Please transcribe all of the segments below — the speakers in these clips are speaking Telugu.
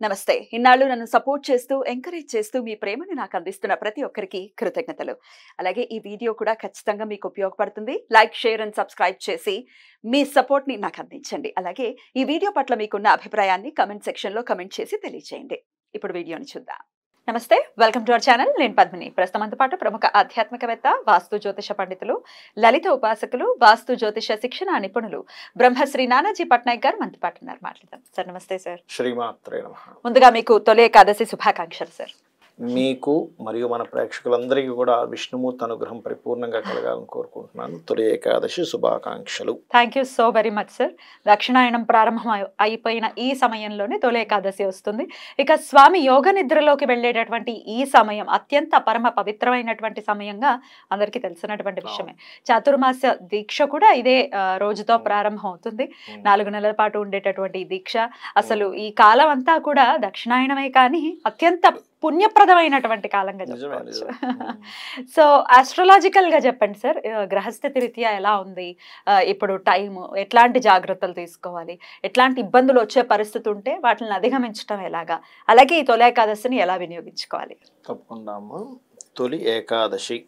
నమస్తే. ఇన్నాళ్ళు నన్ను సపోర్ట్ చేస్తూ, ఎంకరేజ్ చేస్తూ మీ ప్రేమని నాకు అందిస్తున్న ప్రతి ఒక్కరికి కృతజ్ఞతలు. అలాగే ఈ వీడియో కూడా ఖచ్చితంగా మీకు ఉపయోగపడుతుంది. లైక్, షేర్ అండ్ సబ్స్క్రైబ్ చేసి మీ సపోర్ట్‌ని నాకు అందించండి. అలాగే ఈ వీడియో పట్ల మీకున్న అభిప్రాయాన్ని కామెంట్ సెక్షన్‌లో కామెంట్ చేసి తెలియజేయండి. ఇప్పుడు వీడియోని చూద్దాం. నమస్తే. Welcome to our channel. నేను పద్మిని. ప్రస్తుతం మనతో పాటు ప్రముఖ ఆధ్యాత్మికవేత్త, వాస్తు జ్యోతిష పండితులు, లలిత ఉపాసకులు, వాస్తు జ్యోతిష శిక్షణ నిపుణులు బ్రహ్మశ్రీ నానాజీ పట్నాయక్ గారు మనతో పాటు ఉన్నారు. మాట్లాడదాం. సార్ నమస్తే సార్. శ్రీమాత్రే నమః. ముందుగా మీకు తొలి ఏకాదశి శుభాకాంక్షలు సార్. మీకు మరియు మన ప్రేక్షకులందరికీ కూడా విష్ణుమూర్తి అనుగ్రహం పరిపూర్ణంగా కలగాలని కోరుకుంటున్నాను. తొలి ఏకాదశి శుభాకాంక్షలు. Thank you so very much sir. దక్షిణాయనం ప్రారంభం అయిపోయిన ఈ సమయంలోనే తొలి ఏకాదశి వస్తుంది. ఇక స్వామి యోగ నిద్రలోకి వెళ్ళేటటువంటి ఈ సమయం అత్యంత పరమ పవిత్రమైనటువంటి సమయంగా అందరికీ తెలిసినటువంటి విషయమే. చాతుర్మాస దీక్ష కూడా ఇదే రోజుతో ప్రారంభం అవుతుంది. 4 నెలల పాటు ఉండేటటువంటి ఈ దీక్ష అసలు ఈ కాలం అంతా కూడా దక్షిణాయనమే కానీ అత్యంత పుణ్యప్రదమైనటువంటి కాలంగా చెప్పవచ్చు. సో ఆస్ట్రాలజికల్ గా చెప్పండి సార్, గ్రహస్థితి రీత్యా ఎలా ఉంది ఇప్పుడు టైం, ఎట్లాంటి జాగ్రత్తలు తీసుకోవాలి, ఎట్లాంటి ఇబ్బందులు వచ్చే పరిస్థితి ఉంటే వాటిని అధిగమించడం ఎలాగా, అలాగే ఈ తొలి ఏకాదశిని ఎలా వినియోగించుకోవాలి? తప్పకుండా అమ్మా. తొలి ఏకాదశి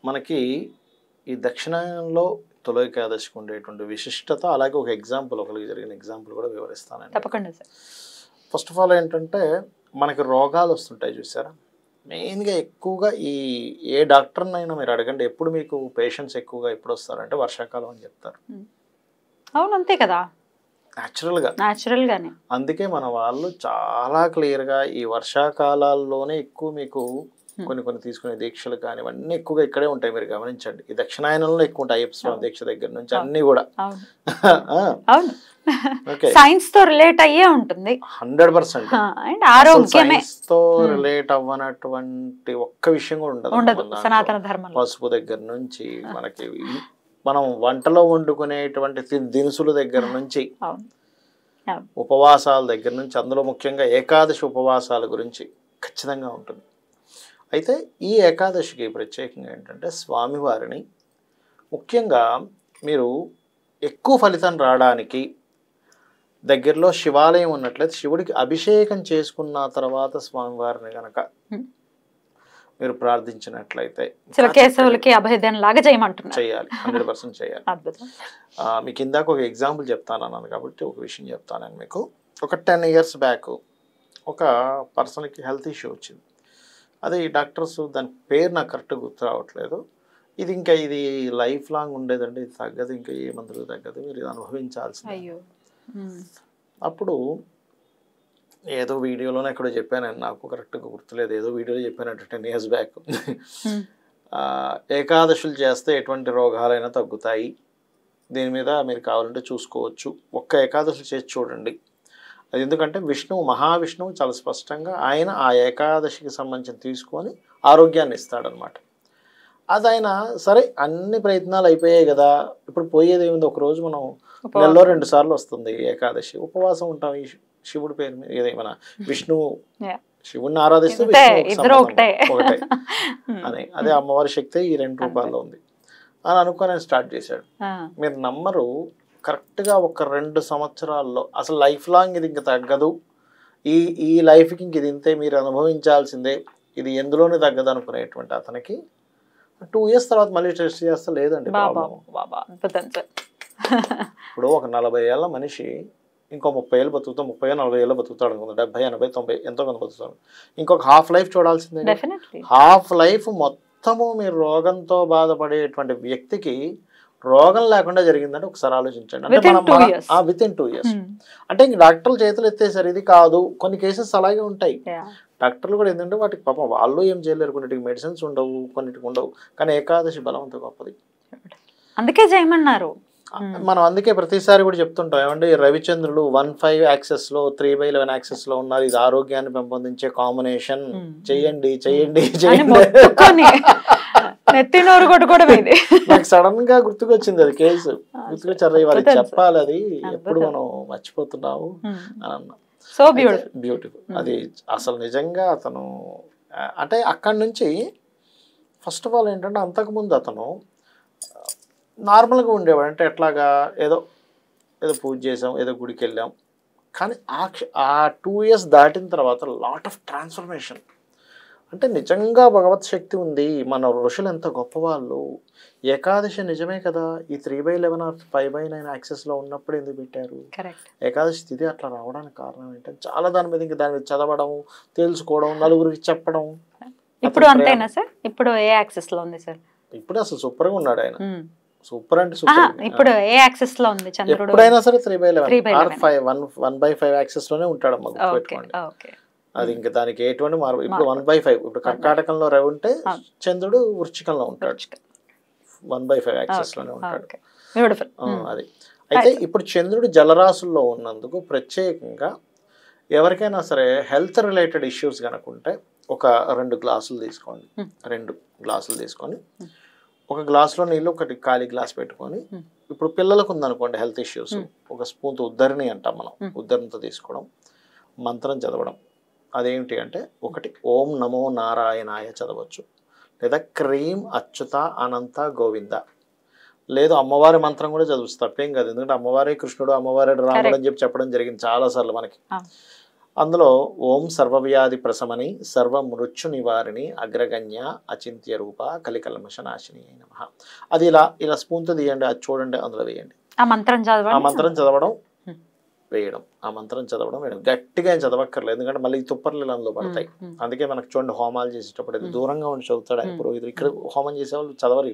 మనకి ఈ దక్షిణాయనంలో తొలి ఏకాదశికి ఉండేటువంటి విశిష్టత, అలాగే ఒక ఎగ్జాంపుల్, ఒకరికి జరిగిన ఎగ్జాంపుల్ కూడా వివరిస్తాను. తప్పకుండా సార్. ఫస్ట్ ఆఫ్ ఆల్ ఏంటంటే మనకి రోగాలు వస్తుంటాయి చూసారా, మెయిన్గా ఎక్కువగా ఏ డాక్టర్నైనా మీరు అడగండి, ఎప్పుడు మీకు పేషెంట్స్ ఎక్కువగా ఎప్పుడు వస్తారంటే వర్షాకాలం అని చెప్తారు. అవును, అంతే కదా, న్యాచురల్ గానే. అందుకే మన వాళ్ళు చాలా క్లియర్గా ఈ వర్షాకాలాల్లోనే ఎక్కువ మీకు కొన్ని తీసుకునే దీక్షలు కానీ ఇవన్నీ ఎక్కువగా ఇక్కడే ఉంటాయి. మీరు గమనించండి, ఈ దక్షిణాయనంలో ఎక్కువ ఉంటాయి. అయ్యప్ప స్వామి దీక్ష దగ్గర నుంచి అన్ని కూడా సైన్స్ తో రిలేట్ అయ్యే ఉంటుంది 100%. సైన్స్ తో రిలేట్ అవ్వనటువంటి ఒక్క విషయం కూడా ఉండదు సనాతన ధర్మం. పసుపు దగ్గర నుంచి మనకి మనం వంటలో వండుకునేటువంటి దినుసుల దగ్గర నుంచి, ఉపవాసాల దగ్గర నుంచి, అందులో ముఖ్యంగా ఏకాదశి ఉపవాసాల గురించి ఖచ్చితంగా ఉంటుంది. అయితే ఈ ఏకాదశికి ప్రత్యేకంగా ఏంటంటే స్వామివారిని ముఖ్యంగా మీరు ఎక్కువ ఫలితం రావడానికి దగ్గరలో శివాలయం ఉన్నట్లయితే శివుడికి అభిషేకం చేసుకున్న తర్వాత స్వామివారిని కనుక మీరు ప్రార్థించినట్లయితే చేయాలి, 100% చేయాలి. మీకు ఇందాక ఒక ఎగ్జాంపుల్ చెప్తాను అన్నాను కాబట్టి ఒక విషయం చెప్తాను మీకు. ఒక 10 years బ్యాక్ ఒక పర్సన్కి హెల్త్ ఇష్యూ వచ్చింది. అదే ఈ డాక్టర్స్ దాని పేరు నాకు కరెక్ట్గా గుర్తు రావట్లేదు. ఇది లైఫ్ లాంగ్ ఉండేదండి, ఇది తగ్గదు, ఇంకా ఏ మందులు తగ్గదు, మీరు ఇది అనుభవించాల్సింది. అప్పుడు ఏదో వీడియోలోనే ఎక్కడో చెప్పాను, నాకు కరెక్ట్గా గుర్తులేదు, ఏదో వీడియోలో చెప్పానంటే 10 years బ్యాక్. ఏకాదశులు చేస్తే ఎటువంటి రోగాలైనా తగ్గుతాయి, దీని మీద మీరు కావాలంటే చూసుకోవచ్చు, ఒక్క ఏకాదశులు చేసి చూడండి. అది ఎందుకంటే మహావిష్ణువు చాలా స్పష్టంగా ఆయన ఆ ఏకాదశికి సంబంధించి తీసుకొని ఆరోగ్యాన్ని ఇస్తాడనమాట. అది ఆయన సరే అన్ని ప్రయత్నాలు అయిపోయాయి కదా, ఇప్పుడు పోయేది ఏముంది, ఒకరోజు మనం నెలలో 2 సార్లు వస్తుంది ఏకాదశి, ఉపవాసం ఉంటాం ఈ శివుడి పేరు మీద, ఏదే మన విష్ణువు, శివుడిని ఆరాధిస్తూ ఒకటే అని, అదే అమ్మవారి శక్తి ఈ 2 రూపాల్లో ఉంది అని అనుకొని స్టార్ట్ చేశాడు. మీరు నమ్మరు, కరెక్ట్గా ఒక 2 సంవత్సరాల్లో అసలు లైఫ్ లాంగ్ ఇది ఇంక తగ్గదు, ఈ లైఫ్కి ఇంక ఇది ఇంతే, మీరు అనుభవించాల్సిందే, ఇది ఎందులోనే తగ్గదు అనుకునేటువంటి అతనికి 2 years తర్వాత మళ్ళీ టెస్ట్ చేస్తే లేదండి ప్రాబ్లం. ఇప్పుడు ఒక 40 ఏళ్ళ మనిషి ఇంకో 30 ఏళ్ళు బతుకుతాం, 30-40 ఏళ్ళు బతుకుతాడు అనుకుంది, 70-80-90 ఎంతో కొంత బతుకుతాడు, ఇంకొక హాఫ్ లైఫ్ చూడాల్సిందే. హాఫ్ లైఫ్ మొత్తము మీరు రోగంతో బాధపడేటువంటి వ్యక్తికి రోగం లేకుండా జరిగిందంటే ఒకసారి ఆలోచించండి. అంటే మనం విత్ ఇన్ 2 years అంటే ఇంక డాక్టర్లు చేతులు ఎత్తేసారు, ఇది కాదు. కొన్ని కేసెస్ అలాగే ఉంటాయి. డాక్టర్లు కూడా ఏంటంటే వాటికి పాపం వాళ్ళు ఏం చేయలేరు, కొన్నిటికి మెడిసిన్స్ ఉండవు, కొన్నిటికి ఉండవు, కానీ ఏకాదశి బలం అంత గొప్పది, అందుకే చేయమన్నారు. మనం అందుకే ప్రతిసారి కూడా చెప్తుంటాం, ఏమంటే రవిచంద్రులు 1/5 axis లో 3/11 axis లో ఉన్నారు, ఇది ఆరోగ్యాన్ని పెంపొందించే కాంబినేషన్, చెయ్యండి చెయ్యండి చెయ్యండి. నాకు సడన్ గా గుర్తుకొచ్చింది అది కేసు, గుర్తుకొచ్చారు, వాళ్ళకి చెప్పాలి, అది ఎప్పుడు మనం మర్చిపోతున్నాము అని అన్నా. So beautiful. అది అసలు నిజంగా అతను అంటే అక్కడి నుంచి ఫస్ట్ ఆఫ్ ఆల్ ఏంటంటే అంతకుముందు అతను నార్మల్గా ఉండేవాడు. అంటే ఎట్లాగా ఏదో పూజ చేసాం, ఏదో గుడికి వెళ్ళాం, కానీ ఆ 2 years దాటిన తర్వాత లాట్ ఆఫ్ ట్రాన్స్ఫర్మేషన్. అంటే నిజంగా భగవత్ శక్తి ఉంది, మన ఋషులు ఎంత గొప్పవాళ్ళు. ఏకాదశి నిజమే కదా, ఈ 3/11 ఆర్ 5/9 యాక్సెస్లో ఉన్నప్పుడు ఎందుకు పెట్టారు? ఏకాదశి స్థితి అట్లా రావడానికి కారణం ఏంటంటే చాలా దాని మీద చదవడం, తెలుసుకోవడం, నలుగురికి చెప్పడం. ఇప్పుడు అంతేనా సార్? ఇప్పుడు ఏ యాక్సెస్ లో ఉంది సార్? ఇప్పుడు అసలు సూపర్ గా ఉన్నాడు ఆయన. సూపర్ అంటే సూపర్. ఇప్పుడు ఏ యాక్సెస్ లో ఉంది చంద్రుడు? ఎప్పుడైనా సరే 3/11 ఆర్ 1/5 యాక్సెస్ లోనే ఉంటాడు అమ్మ, గుర్తుపెట్టుకోండి. అది ఇంకా దానికి ఎటువంటి మార్పు. ఇప్పుడు 1/5, ఇప్పుడు కర్కాటకంలో రవి ఉంటే చంద్రుడు వృశ్చికంలో ఉంటాడు, 1/5 యాక్సెస్ లోనే ఉంటాడు. అది అయితే ఇప్పుడు చంద్రుడు జలరాశుల్లో ఉన్నందుకు ప్రత్యేకంగా ఎవరికైనా సరే హెల్త్ రిలేటెడ్ ఇష్యూస్ కనుకుంటే ఒక 2 గ్లాసులు తీసుకోండి. 2 గ్లాసులు తీసుకొని ఒక గ్లాసులో నీళ్ళు, ఒకటి ఖాళీ గ్లాస్ పెట్టుకొని, ఇప్పుడు పిల్లలకు ఉందనుకోండి హెల్త్ ఇష్యూస్, ఒక స్పూన్ ఉద్దరిని అంటాం మనం, ఉద్దరణతో తీసుకోవడం, మంత్రం చదవడం. అదేంటి అంటే ఒకటి ఓం నమో నారాయణాయ చదవచ్చు, లేదా క్రీం అచ్యుత అనంత గోవింద, లేదు అమ్మవారి మంత్రం కూడా చదవచ్చు, తప్పేం కాదు. ఎందుకంటే అమ్మవారే కృష్ణుడు, అమ్మవారే రాముడు అని చెప్పడం జరిగింది చాలాసార్లు మనకి. అందులో ఓం సర్వవ్యాధి ప్రశమని సర్వ మృత్యు నివారిణి అగ్రగణ్య అచింత్య రూప కలికల్మష నాశిని నమః. అది ఇలా స్పూన్తో తీయండి, అది చూడండి, అందులో వేయండి. ఆ మంత్రం చదవడం వేయడం, ఆ మంత్రం చదవడం వేయడం. గట్టిగా ఏం చదవక్కర్లేదు, ఎందుకంటే మళ్ళీ తుప్పర్లు అందులో పడతాయి. అందుకే మనకు చూడండి హోమాలు చేసేటప్పుడు ఇది దూరంగా ఉండి చదువుతాడు ఆయన పురోహితుడు. ఇక్కడ హోమం చేసేవాళ్ళు చదవరు,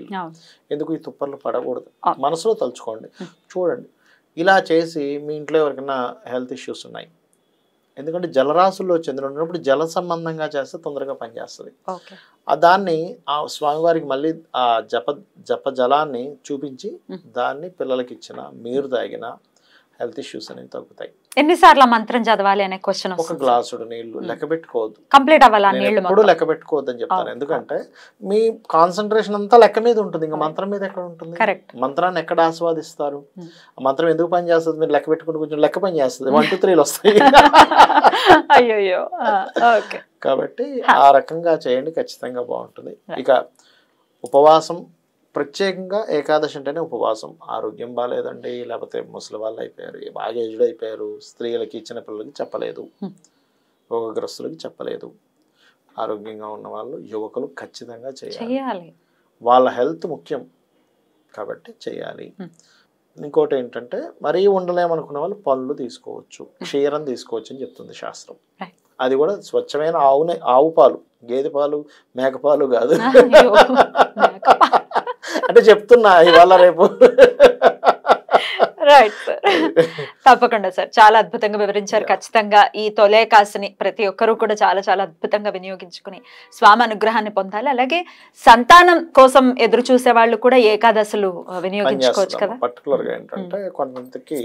ఎందుకు ఈ తుప్పర్లు పడకూడదు, మనసులో తలుచుకోండి, చూడండి. ఇలా చేసి మీ ఇంట్లో ఎవరికైనా హెల్త్ ఇష్యూస్ ఉన్నాయి, ఎందుకంటే జలరాశుల్లో చంద్రుడు ఉన్నప్పుడు జల సంబంధంగా చేస్తే తొందరగా పనిచేస్తుంది. దాన్ని ఆ స్వామివారికి మళ్ళీ ఆ జప జలాన్ని చూపించి దాన్ని పిల్లలకి ఇచ్చిన, మీరు తాగిన హెల్త్ ఇష్యూస్ అనేవి తగ్గుతాయి. ఎన్నిసార్లు మంత్రం చదవాలి అనే క్వశ్చన్. ఒక గ్లాసుడు నీళ్లు లెక్క పెట్టుకోవద్దు, కంప్లీట్ అవ్వాలి నీళ్లు, ఎప్పుడు లెక్క పెట్టుకోవద్దు అని చెప్తాను. ఎందుకంటే మీ కాన్సన్ట్రేషన్ అంతా లెక్క మీద ఉంటుంది, ఇంకా మంత్రం మీద ఎక్కడ ఉంటుంది? మంత్రాన్ని ఎక్కడ ఆస్వాదిస్తారు? ఆ మంత్రం ఎందుకు పని చేస్తుంది? మీరు లెక్క పెట్టుకుంటే కొంచెం లెక్క పని చేస్తుంది, 1 2 3 వస్తాయి. అయ్యో. కాబట్టి ఆ రకంగా చేయండి, ఖచ్చితంగా బాగుంటుంది. ఇక ఉపవాసం, ప్రత్యేకంగా ఏకాదశి అంటేనే ఉపవాసం. ఆరోగ్యం బాగాలేదండి, లేకపోతే ముసలి వాళ్ళు అయిపోయారు, బాగా ఏజ్డ్ అయిపోయారు, స్త్రీలకి, చిన్న పిల్లలకి చెప్పలేదు, రోగగ్రస్తులకి చెప్పలేదు. ఆరోగ్యంగా ఉన్న వాళ్ళు, యువకులు ఖచ్చితంగా చేయాలి. వాళ్ళ హెల్త్ ముఖ్యం కాబట్టి చేయాలి. ఇంకోటి ఏంటంటే మరీ ఉండలేమనుకున్న వాళ్ళు పళ్ళు తీసుకోవచ్చు, క్షీరం తీసుకోవచ్చు అని చెప్తుంది శాస్త్రం. అది కూడా స్వచ్ఛమైన ఆవు పాలు, గేదె పాలు, మేకపాలు కాదు. అంటే చెప్తున్నా ఇవాళ రేపు. రైట్ సార్, తప్పకుండా సార్, చాలా అద్భుతంగా వివరించారు. ఖచ్చితంగా ఈ తొలేకాశిని ప్రతి ఒక్కరూ కూడా చాలా చాలా అద్భుతంగా వినియోగించుకుని స్వామి అనుగ్రహాన్ని పొందాలి. అలాగే సంతానం కోసం ఎదురు చూసే వాళ్ళు కూడా ఏకాదశులు వినియోగించుకోవచ్చు కదా. పర్టికులర్ గా ఏంటంటే కొంతమందికి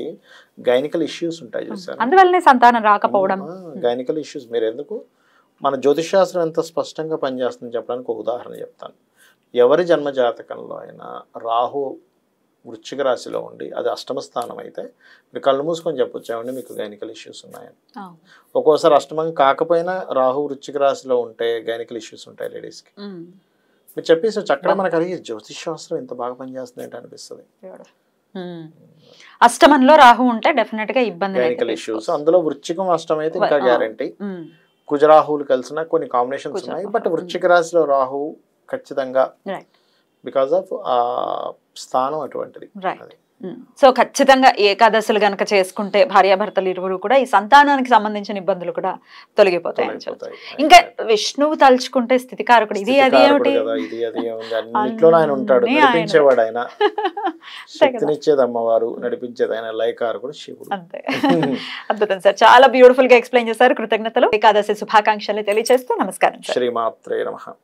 గైనికల్ ఇష్యూస్ ఉంటాయి చూసారు, అందువల్లనే సంతానం రాకపోవడం. గైనికల్ ఇష్యూస్ మీరు ఎందుకు, మన జ్యోతిషాస్త్రం ఎంత స్పష్టంగా పనిచేస్తుందని చెప్పడానికి ఒక ఉదాహరణ చెప్తాను. ఎవరి జన్మ జాతకంలో అయినా రాహు వృశ్చిక రాశిలో ఉండి అది అష్టమ స్థానం అయితే మీరు కళ్ళు మూసుకొని చెప్పొచ్చు ఏమండి మీకు గైనికల్ ఇష్యూస్ ఉన్నాయని. ఒక్కోసారి అష్టమం కాకపోయినా రాహు వృశ్చిక రాశిలో ఉంటే గైనికల్ ఇష్యూస్ ఉంటాయి లేడీస్కి. మీరు చెప్పేసి అక్కడ మనకు అడిగి జ్యోతిష్ శాస్త్రం ఎంత బాగా పనిచేస్తుంది ఏంటి అనిపిస్తుంది. అష్టమంలో రాహు ఉంటే డెఫినెట్ గా ఇబ్బంది, గైనికల్ ఇష్యూస్. అందులో వృశ్చికం అష్టం అయితే ఇంకా గ్యారంటీ. కుజరాహువులు కలిసిన కొన్ని కాంబినేషన్స్ ఉన్నాయి, బట్ వృశ్చిక రాశిలో రాహు ఖచ్చితంగా బికాస్ ఆఫ్ ఆ స్థానం అటువంటిది. సో ఖచ్చితంగా ఏకాదశులు గనక చేసుకుంటే భార్యాభర్తలు ఇరువురు కూడా ఈ సంతానానికి సంబంధించిన ఇబ్బందులు కూడా తొలగిపోతాయి. ఇంకా విష్ణువు తలుచుకుంటే స్థితికారకుడు, ఇది అది ఏమిటి, అన్నిట్లోనే ఆయన ఉంటాడు, నడిపించేవాడు ఆయన, శక్తినిచ్చేది అమ్మవారు, నడిపించేది ఆయన, లయకారకుడు శివుడు. అంతే. అద్భుతం సార్, చాలా బ్యూటిఫుల్ గా ఎక్స్ప్లెయిన్ చేశారు. కృతజ్ఞతలు. ఏకాదశి శుభాకాంక్షలు తెలియజేస్తూ నమస్కారం. శ్రీమాత్రే నమః.